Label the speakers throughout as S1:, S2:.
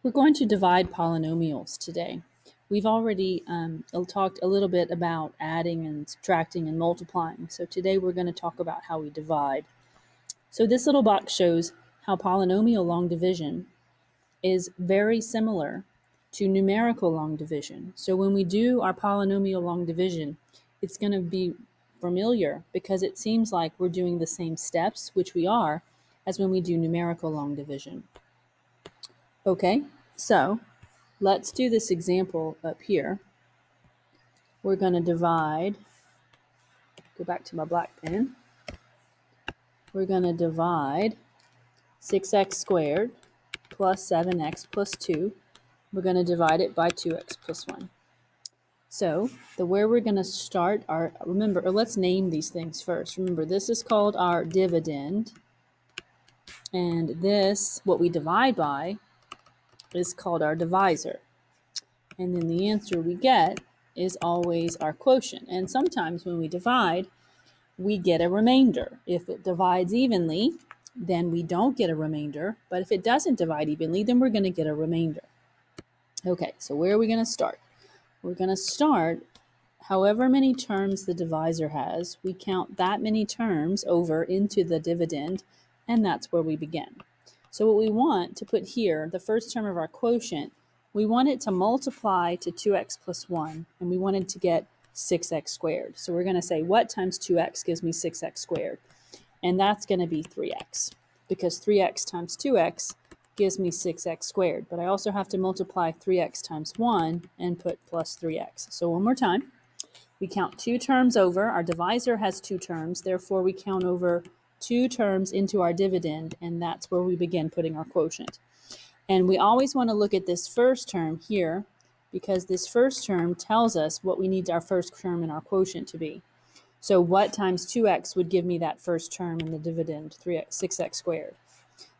S1: We're going to divide polynomials today. We've already talked a little bit about adding and subtracting and multiplying. So today we're going to talk about how we divide. So this little box shows how polynomial long division is very similar to numerical long division. So when we do our polynomial long division, it's going to be familiar because it seems like we're doing the same steps, which we are, as when we do numerical long division. Okay, so let's do this example up here. We're going to divide, go back to my black pen. We're going to divide 6x squared plus 7x plus 2. We're going to divide it by 2x plus 1. So where we're going to start our, remember, let's name these things first. Remember, this is called our dividend. And this, what we divide by, is called our divisor. And then the answer we get is always our quotient. And sometimes when we divide, we get a remainder. If it divides evenly, then we don't get a remainder. But if it doesn't divide evenly, then we're going to get a remainder. Okay, so where are we going to start? We're going to start however many terms the divisor has. We count that many terms over into the dividend, and that's where we begin. So what we want to put here, the first term of our quotient, we want it to multiply to 2x plus 1, and we wanted to get 6x squared. So we're going to say, what times 2x gives me 6x squared? And that's going to be 3x, because 3x times 2x gives me 6x squared. But I also have to multiply 3x times 1 and put plus 3x. So one more time, we count two terms over. Our divisor has two terms, therefore we count over two terms into our dividend, and that's where we begin putting our quotient. And we always want to look at this first term here, because this first term tells us what we need our first term in our quotient to be. So what times 2x would give me that first term in the dividend, 6x squared.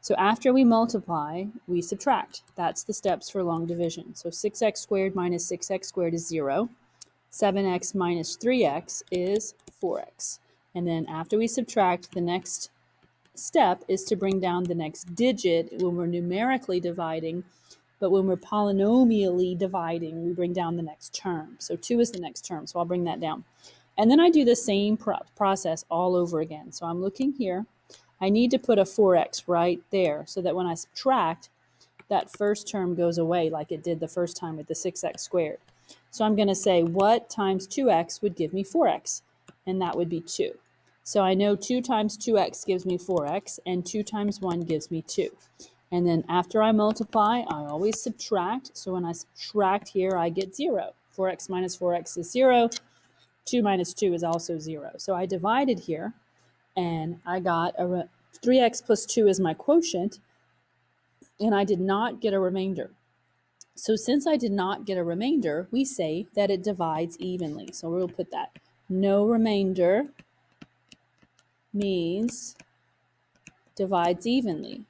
S1: So after we multiply, we subtract. That's the steps for long division. So 6x squared minus 6x squared is 0. 7x minus 3x is 4x. And then after we subtract, the next step is to bring down the next digit when we're numerically dividing, but when we're polynomially dividing, we bring down the next term. So 2 is the next term, so I'll bring that down. And then I do the same process all over again. So I'm looking here. I need to put a 4x right there so that when I subtract, that first term goes away like it did the first time with the 6x squared. So I'm going to say, what times 2x would give me 4x? And that would be 2. So I know 2 times 2x gives me 4x, and 2 times 1 gives me 2. And then after I multiply, I always subtract. So when I subtract here, I get 0. 4x minus 4x is 0. 2 minus 2 is also 0. So I divided here, and I got 3x plus 2 is my quotient, and I did not get a remainder. So since I did not get a remainder, we say that it divides evenly. So we'll put that. No remainder means divides evenly.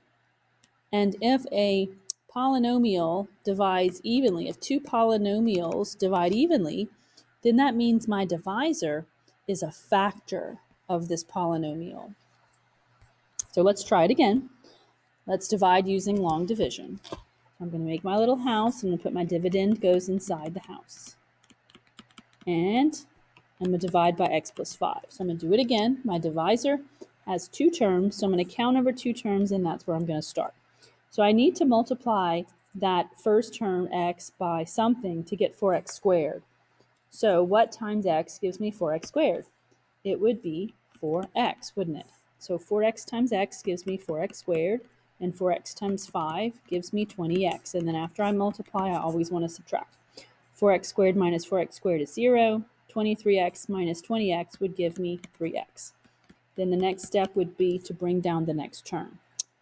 S1: And if a polynomial divides evenly, if two polynomials divide evenly, then that means my divisor is a factor of this polynomial. So let's try it again. Let's divide using long division. I'm going to make my little house. I'm going to put my dividend goes inside the house. And I'm going to divide by x plus 5. So I'm going to do it again. My divisor has two terms, so I'm going to count over two terms, and that's where I'm going to start. So I need to multiply that first term x by something to get 4x squared. So what times x gives me 4x squared? It would be 4x, wouldn't it? So 4x times x gives me 4x squared, and 4x times 5 gives me 20x. And then after I multiply, I always want to subtract. 4x squared minus 4x squared is 0. 23x minus 20x would give me 3x. Then the next step would be to bring down the next term.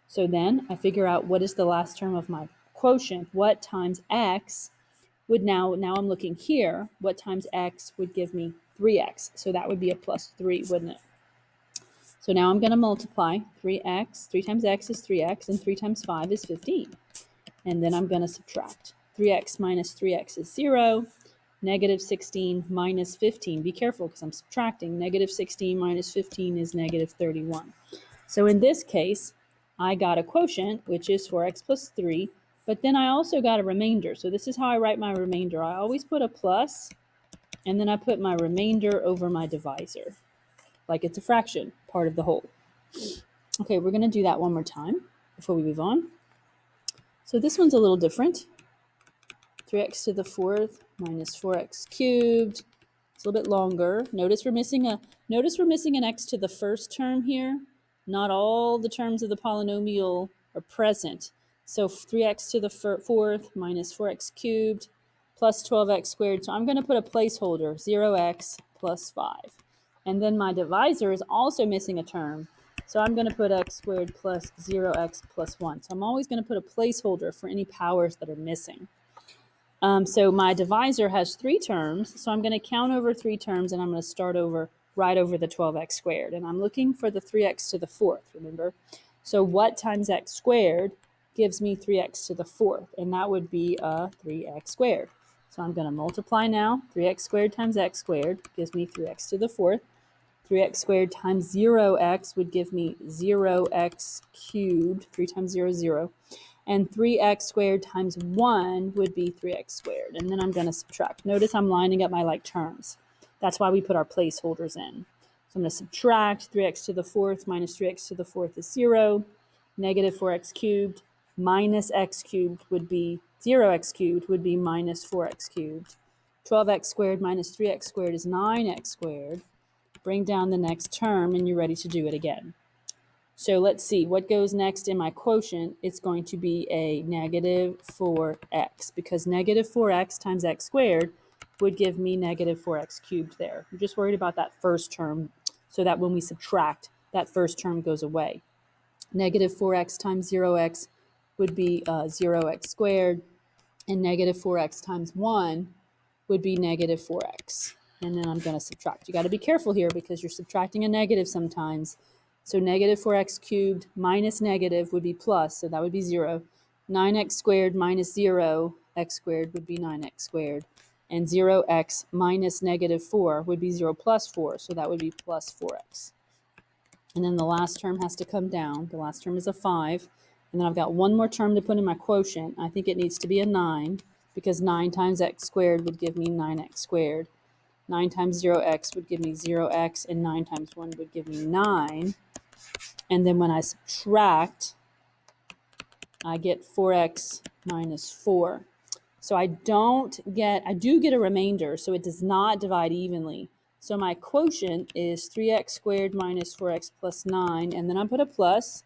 S1: So then I figure out what is the last term of my quotient. What times x would now I'm looking here, what times x would give me 3x. So that would be a plus 3, wouldn't it? So now I'm going to multiply 3x. 3 times x is 3x, and 3 times 5 is 15. And then I'm going to subtract. 3x minus 3x is 0. Negative 16 minus 15. Be careful because I'm subtracting. Negative 16 minus 15 is negative 31. So in this case, I got a quotient, which is 4x plus 3, But then I also got a remainder. So this is how I write my remainder. I always put a plus, and then I put my remainder over my divisor, like it's a fraction, part of the whole. Okay, we're going to do that one more time before we move on. So this one's a little different. 3x to the fourth minus 4x cubed. It's a little bit longer. Notice we're missing an x to the first term here. Not all the terms of the polynomial are present. So 3x to the fourth minus 4x cubed plus 12x squared. So I'm going to put a placeholder, 0x plus 5. And then my divisor is also missing a term. So I'm going to put x squared plus 0x plus 1. So I'm always going to put a placeholder for any powers that are missing. So my divisor has 3 terms, so I'm going to count over 3 terms, and I'm going to start over right over the 12x squared. And I'm looking for the 3x to the fourth, remember? So what times x squared gives me 3x to the fourth? And that would be 3x squared. So I'm going to multiply now. 3x squared times x squared gives me 3x to the fourth. 3x squared times 0x would give me 0x cubed. 3 times 0 is 0. And 3x squared times 1 would be 3x squared. And then I'm going to subtract. Notice I'm lining up my like terms. That's why we put our placeholders in. So I'm going to subtract 3x to the fourth minus 3x to the fourth is 0. Negative 4x cubed minus x cubed would be 0x cubed would be minus 4x cubed. 12x squared minus 3x squared is 9x squared. Bring down the next term, and you're ready to do it again. So let's see, what goes next in my quotient? It's going to be a negative 4x, because negative 4x times x squared would give me negative 4x cubed there. I'm just worried about that first term, so that when we subtract, that first term goes away. Negative 4x times 0x would be 0x squared, and negative 4x times 1 would be negative 4x. And then I'm going to subtract. You got to be careful here because you're subtracting a negative sometimes. So negative 4x cubed minus negative would be plus, so that would be 0. 9x squared minus 0, x squared would be 9x squared. And 0x minus negative 4 would be 0 plus 4, so that would be plus 4x. And then the last term has to come down. The last term is a 5. And then I've got one more term to put in my quotient. I think it needs to be a 9, because 9 times x squared would give me 9x squared. 9 times 0x would give me 0x, and 9 times 1 would give me 9. And then when I subtract, I get 4x minus 4. So I do get a remainder, so it does not divide evenly. So my quotient is 3x squared minus 4x plus 9, and then I put a plus,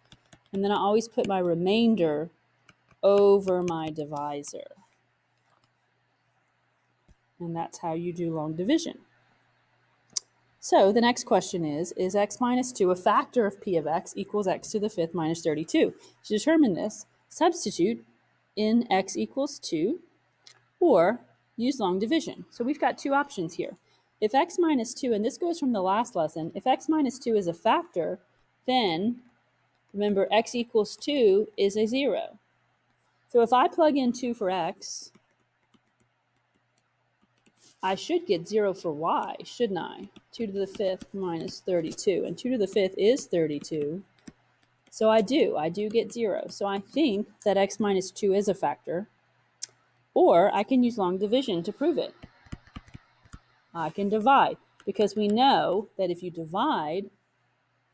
S1: and then I always put my remainder over my divisor. And that's how you do long division. So the next question is x minus 2 a factor of p of x equals x to the fifth minus 32? To determine this, substitute in x equals 2 or use long division. So we've got two options here. If x minus 2, and this goes from the last lesson, if x minus 2 is a factor, then remember x equals 2 is a 0. So if I plug in 2 for x, I should get 0 for y, shouldn't I? 2 to the fifth minus 32. And 2 to the fifth is 32. So I do get 0. So I think that x minus 2 is a factor. Or I can use long division to prove it. I can divide, because we know that if you divide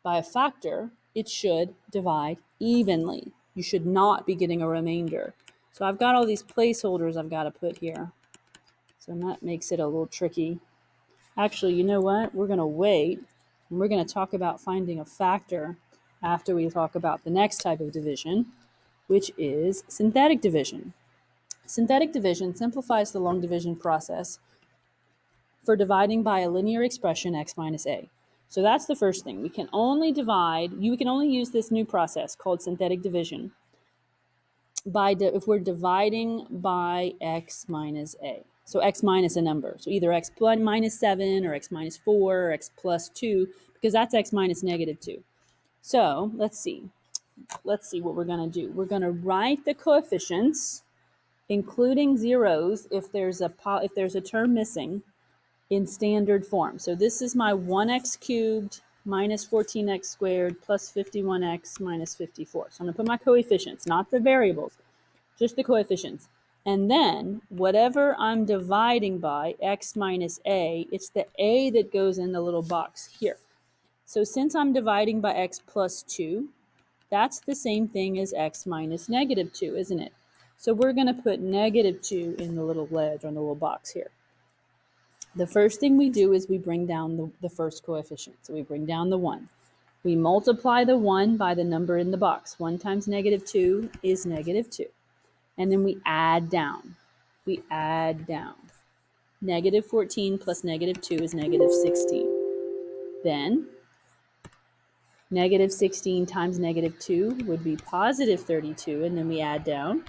S1: by a factor, it should divide evenly. You should not be getting a remainder. So I've got all these placeholders I've got to put here. So that makes it a little tricky. Actually, you know what? We're going to wait, and we're going to talk about finding a factor after we talk about the next type of division, which is synthetic division. Synthetic division simplifies the long division process for dividing by a linear expression x minus a. So that's the first thing. We can only use this new process called synthetic division if we're dividing by x minus a. So x minus a number. So either x minus 7 or x minus 4 or x plus 2, because that's x minus negative 2. So let's see what we're going to do. We're going to write the coefficients, including zeros if there's a term missing, in standard form. So this is my 1x cubed minus 14x squared plus 51x minus 54. So I'm going to put my coefficients, not the variables, just the coefficients. And then whatever I'm dividing by, x minus a, it's the a that goes in the little box here. So since I'm dividing by x plus 2, that's the same thing as x minus negative 2, isn't it? So we're going to put negative 2 in the little ledge on the little box here. The first thing we do is we bring down the first coefficient. So we bring down the 1. We multiply the 1 by the number in the box. 1 times negative 2 is negative 2. And then we add down. We add down. Negative 14 plus negative 2 is negative 16. Then negative 16 times negative 2 would be positive 32, and then we add down.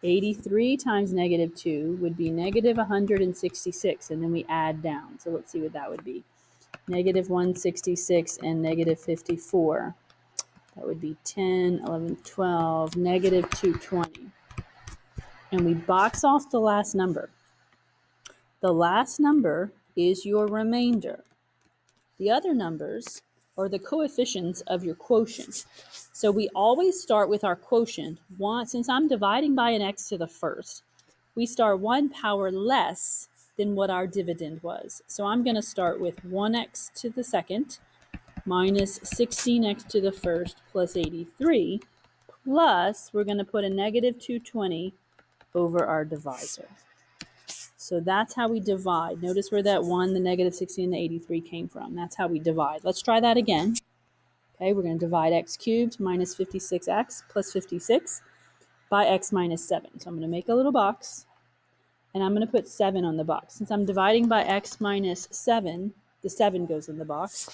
S1: 83 times negative 2 would be negative 166, and then we add down. So let's see what that would be. Negative 166 and negative 54. That would be 10, 11, 12, negative 220. And we box off the last number. The last number is your remainder. The other numbers are the coefficients of your quotient. So we always start with our quotient. Since I'm dividing by an x to the first, we start 1 power less than what our dividend was. So I'm going to start with 1x to the second minus 16x to the first plus 83, plus we're going to put a negative 220 over our divisor. So that's how we divide. Notice where that 1, the negative 16, and the 83 came from. That's how we divide. Let's try that again. Okay, we're going to divide x cubed minus 56x plus 56 by x minus 7. So I'm going to make a little box, and I'm going to put 7 on the box. Since I'm dividing by x minus 7, the 7 goes in the box.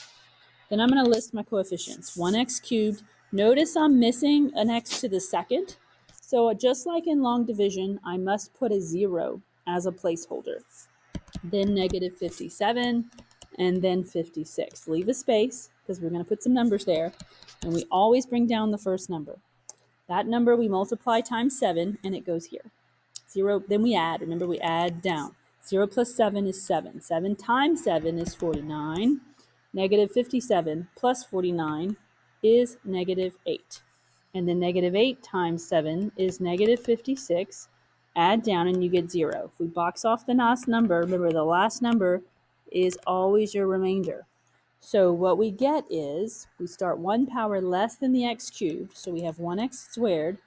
S1: Then I'm going to list my coefficients. 1x cubed. Notice I'm missing an x to the second. So just like in long division, I must put a 0 as a placeholder. Then negative 57, and then 56. Leave a space, because we're going to put some numbers there. And we always bring down the first number. That number we multiply times 7, and it goes here. 0, then we add. Remember, we add down. 0 plus 7 is 7. 7 times 7 is 49. Negative 57 plus 49 is negative 8. And then negative 8 times 7 is negative 56. Add down and you get 0. If we box off the last number, remember the last number is always your remainder. So what we get is we start 1 power less than the x cubed. So we have 1x squared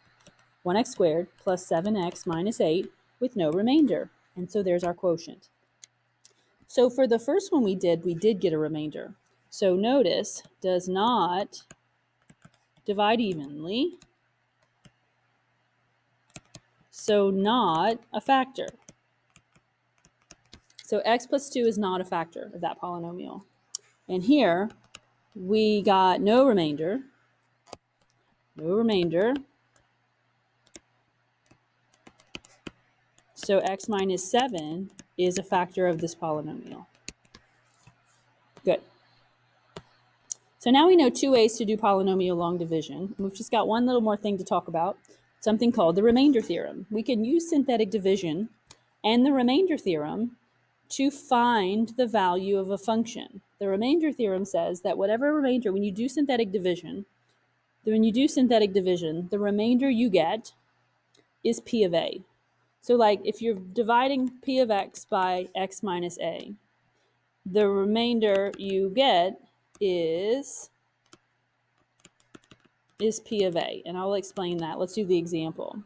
S1: plus 7x minus 8 with no remainder. And so there's our quotient. So for the first one we did get a remainder. So notice, does not divide evenly. So not a factor. So x plus 2 is not a factor of that polynomial. And here we got no remainder. No remainder. So x minus 7 is a factor of this polynomial. Good. So now we know 2 ways to do polynomial long division. We've just got one little more thing to talk about, something called the remainder theorem. We can use synthetic division and the remainder theorem to find the value of a function. The remainder theorem says that whatever remainder, when you do synthetic division, the remainder you get is p of a. So like if you're dividing p of x by x minus a, the remainder you get is p of a, and I'll explain that. Let's do the example.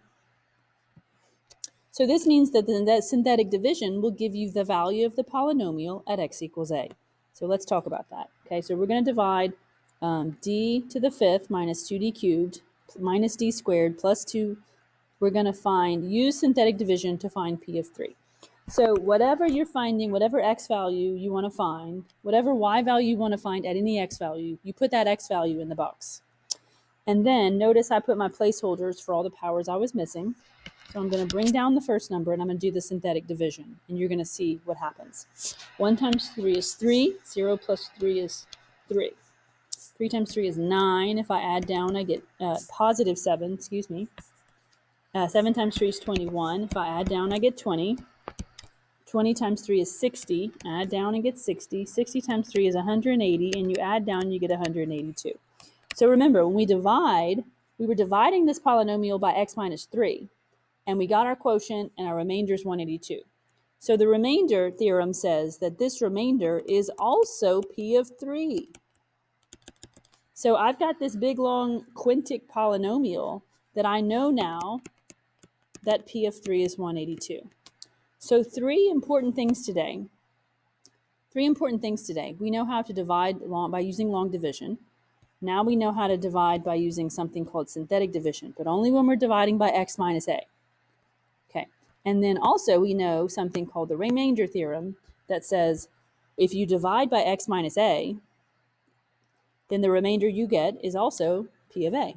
S1: So this means that the synthetic division will give you the value of the polynomial at x equals a. So let's talk about that. Okay, so we're going to divide d to the fifth minus 2d cubed minus d squared plus 2. We're going to use synthetic division to find p of 3. So whatever you're finding, whatever x value you want to find, whatever y value you want to find at any x value, you put that x value in the box. And then notice I put my placeholders for all the powers I was missing. So I'm going to bring down the first number and I'm going to do the synthetic division. And you're going to see what happens. 1 times 3 is 3. 0 plus 3 is 3. 3 times 3 is 9. If I add down, I get positive 7. 7 times 3 is 21. If I add down, I get 20. 20 times 3 is 60. Add down and get 60. 60 times 3 is 180. And you add down, you get 182. So remember, when we divide, We were dividing this polynomial by x minus 3, and we got our quotient, and our remainder is 182. So the remainder theorem says that this remainder is also p of 3. So I've got this big long quintic polynomial that I know now that p of 3 is 182. So three important things today. We know how to divide by using long division. Now we know how to divide by using something called synthetic division, but only when we're dividing by x minus a. Okay. And then also we know something called the remainder theorem that says if you divide by x minus a, then the remainder you get is also p of a.